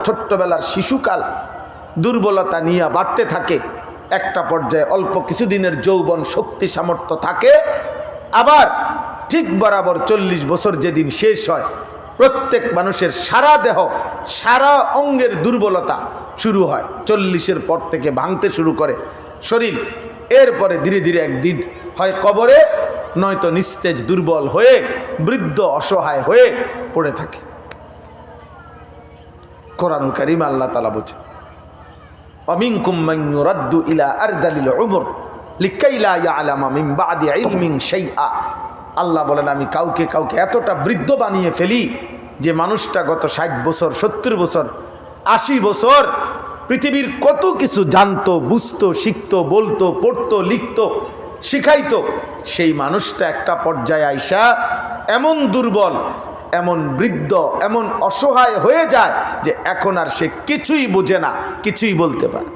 ছোট্টবেলার শিশুকাল দুর্বলতা নিয়ে বাড়তে থাকে, একটা পর্যায়ে অল্প কিছুদিনের যৌবন শক্তি সামর্থ্য থাকে, আবার ঠিক বরাবর 40 বছর যেদিন শেষ হয় প্রত্যেক মানুষের সারা দেহ সারা অঙ্গের দুর্বলতা শুরু হয়। 40-এর পর থেকে ভাঙতে শুরু করে শরীর। এরপরে ধীরে ধীরে একদিন হয় কবরে, নয়তো নিস্তেজ দুর্বল হয়ে বৃদ্ধ অসহায় হয়ে পড়ে থাকে। কোরআনুল কারীম আল্লাহ তাআলা বলেন, ওয়ামিনকুম মান ইউরাদ্দু ইলা আরযালিল উমর লিকাই লা ইয়ালামা মিন বাদি ইলমিন শাইআ। আল্লাহ বলেন, আমি কাউকে কাউকে এতটা বৃদ্ধ বানিয়ে ফেলি যে মানুষটা গত 60 বছর 70 বছর 80 বছর পৃথিবীর কত কিছু জানতো, বুঝতো, শিখতো, বলতো, পড়তো, লিখতো, শিখাইতো, সেই মানুষটা একটা পর্যায়ে আইসা এমন দুর্বল, এমন বৃদ্ধ, এমন অসহায় হয়ে যায় যে এখন আর সে কিছুই বোঝে না, কিছুই বলতে পারে।